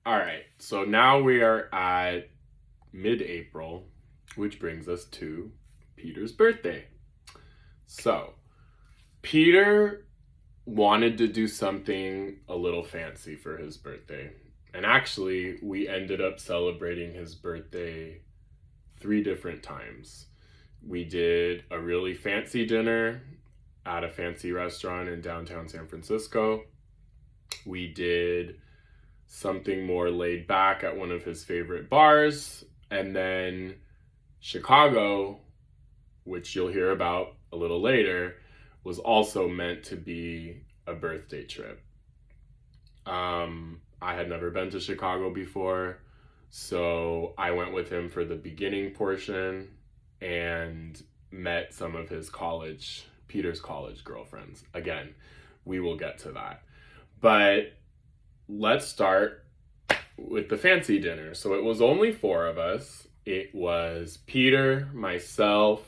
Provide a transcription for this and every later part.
All right, so now we are at mid-April, which brings us to Peter's birthday. So, Peter wanted to do something a little fancy for his birthday. And actually, we ended up celebrating his birthday 3 different times. We did a really fancy dinner at a fancy restaurant in downtown San Francisco. We did something more laid back at one of his favorite bars. And then Chicago, which you'll hear about a little later, was also meant to be a birthday trip. I had never been to Chicago before, so I went with him for the beginning portion and met some of Peter's college girlfriends. Again, we will get to that. But let's start with the fancy dinner. So it was only 4 of us. It was Peter, myself,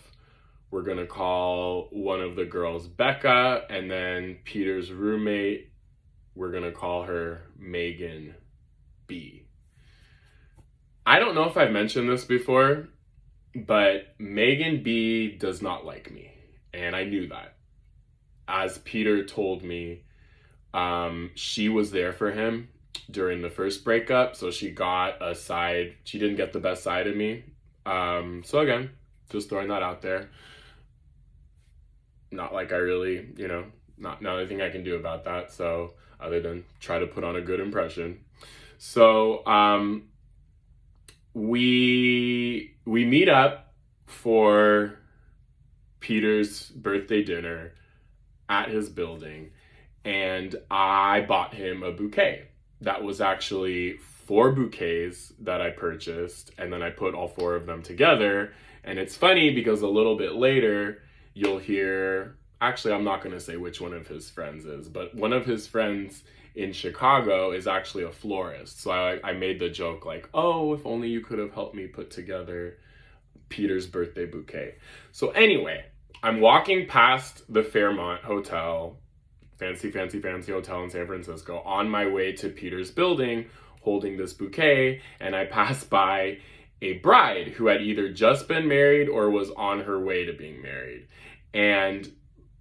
we're going to call one of the girls Becca, and then Peter's roommate, we're going to call her Megan B. I don't know if I've mentioned this before, but Megan B does not like me. And I knew that. As Peter told me, she was there for him during the first breakup, so she got a side. She didn't get the best side of me. So again, just throwing that out there. Not like I really, not anything I can do about that. So other than try to put on a good impression. So we meet up for Peter's birthday dinner at his building, and I bought him a bouquet. That was actually 4 bouquets that I purchased, and then I put all 4 of them together. And it's funny because a little bit later, you'll hear, actually, I'm not going to say which one of his friends is, but one of his friends in Chicago is actually a florist. So I made the joke like, oh, if only you could have helped me put together Peter's birthday bouquet. So anyway, I'm walking past the Fairmont Hotel, fancy hotel in San Francisco, on my way to Peter's building, holding this bouquet, and I pass by a bride who had either just been married or was on her way to being married. And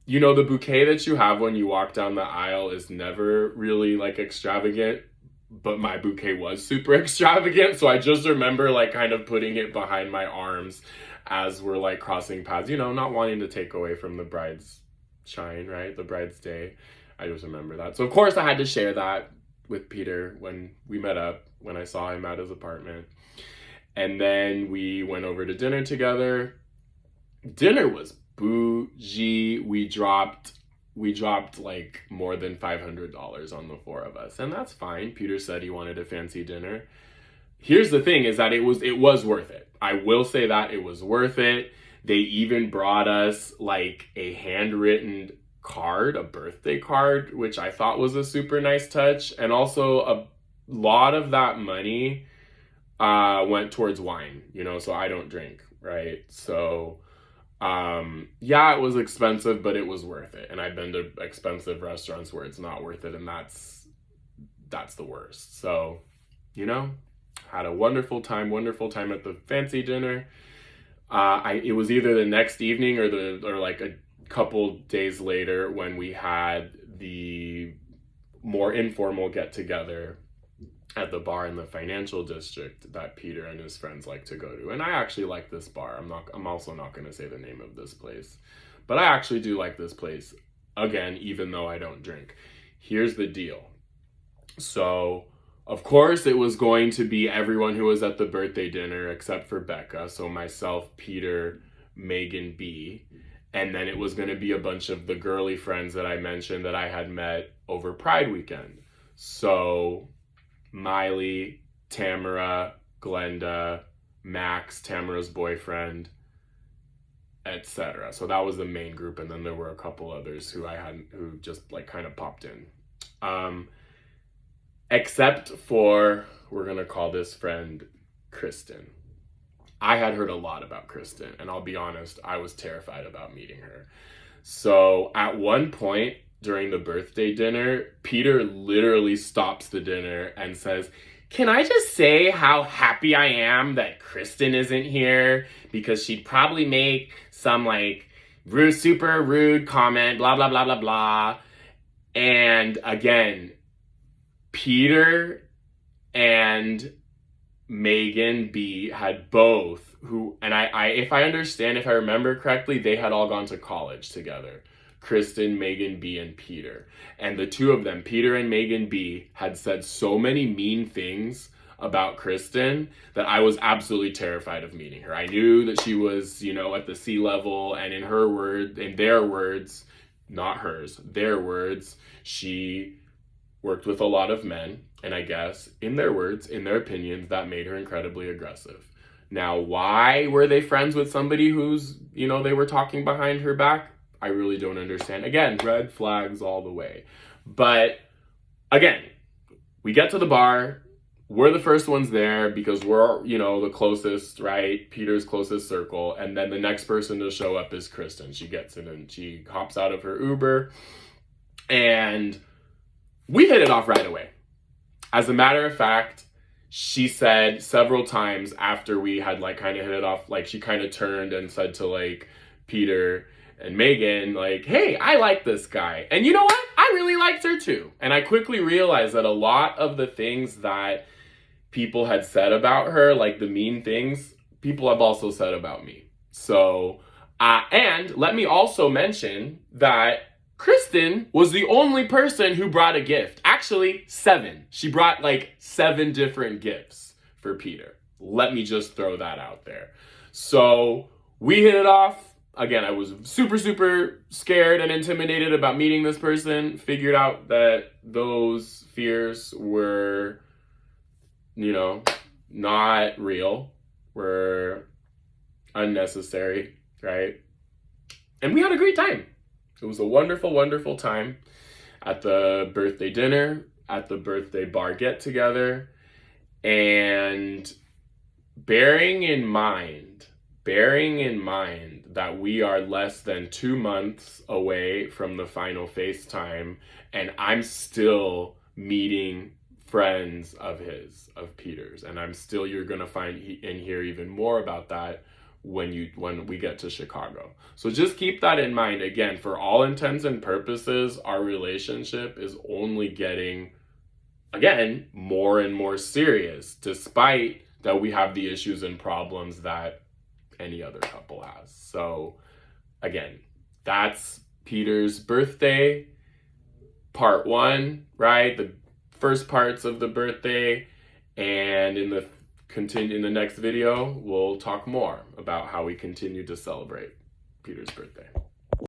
the bouquet that you have when you walk down the aisle is never really like extravagant, but my bouquet was super extravagant. So I just remember like kind of putting it behind my arms as we're like crossing paths, not wanting to take away from the bride's shine, right? The bride's day. I just remember that. So of course I had to share that with Peter when we met up, when I saw him at his apartment. And then we went over to dinner together. Dinner was bougie. We dropped like more than $500 on the 4 of us, and that's fine. Peter said he wanted a fancy dinner. Here's the thing is that it was worth it. I will say that it was worth it. They even brought us like a handwritten card, a birthday card, which I thought was a super nice touch. And also a lot of that money went towards wine, so I don't drink, right? So yeah, it was expensive, but it was worth it. And I've been to expensive restaurants where it's not worth it, and that's the worst. So, had a wonderful time at the fancy dinner. It was either the next evening or like a couple days later when we had the more informal get together at the bar in the financial district that Peter and his friends like to go to. And I actually like this bar. I'm also not going to say the name of this place, but I actually do like this place, again, even though I don't drink. Here's the deal. So, of course, it was going to be everyone who was at the birthday dinner except for Becca. So myself, Peter, Megan B. And then it was going to be a bunch of the girly friends that I mentioned that I had met over Pride weekend. So Miley, Tamara, Glenda, Max, Tamara's boyfriend, etc. So that was the main group, and then there were a couple others who just like kind of popped in. Except for, we're gonna call this friend Kristen. I had heard a lot about Kristen, and I'll be honest, I was terrified about meeting her. So at one point during the birthday dinner, Peter literally stops the dinner and says, can I just say how happy I am that Kristen isn't here? Because she'd probably make some like super rude comment, blah, blah, blah, blah, blah. And again, Peter and Megan B had both and I if I understand, if I remember correctly, they had all gone to college together. Kristen, Megan B, and Peter. And the two of them, Peter and Megan B, had said so many mean things about Kristen that I was absolutely terrified of meeting her. I knew that she was, at the sea level, and in their words, not hers, their words, she worked with a lot of men, and I guess, in their words, in their opinions, that made her incredibly aggressive. Now, why were they friends with somebody who's, they were talking behind her back? I really don't understand. Again, red flags all the way. But again, we get to the bar. We're the first ones there because we're, the closest, right? Peter's closest circle. And then the next person to show up is Kristen. She gets in and she hops out of her Uber. And we hit it off right away. As a matter of fact, she said several times after we had kind of hit it off, she kind of turned and said to Peter and Megan, hey, I like this guy. And you know what? I really liked her too. And I quickly realized that a lot of the things that people had said about her, the mean things, people have also said about me. So, and let me also mention that Kristen was the only person who brought a gift. Actually, 7. She brought 7 different gifts for Peter. Let me just throw that out there. So we hit it off. Again, I was super, super scared and intimidated about meeting this person. Figured out that those fears were, not real, were unnecessary, right? And we had a great time. It was a wonderful, wonderful time at the birthday dinner, at the birthday bar get together, and bearing in mind that we are less than 2 months away from the final FaceTime, and I'm still meeting friends of Peter's, and you're gonna find and hear even more about that when we get to Chicago. So just keep that in mind. Again, for all intents and purposes, our relationship is only getting, again, more and more serious, despite that we have the issues and problems that any other couple has. So again, that's Peter's birthday, part 1, right? The first parts of the birthday, and in the next video, we'll talk more about how we continue to celebrate Peter's birthday.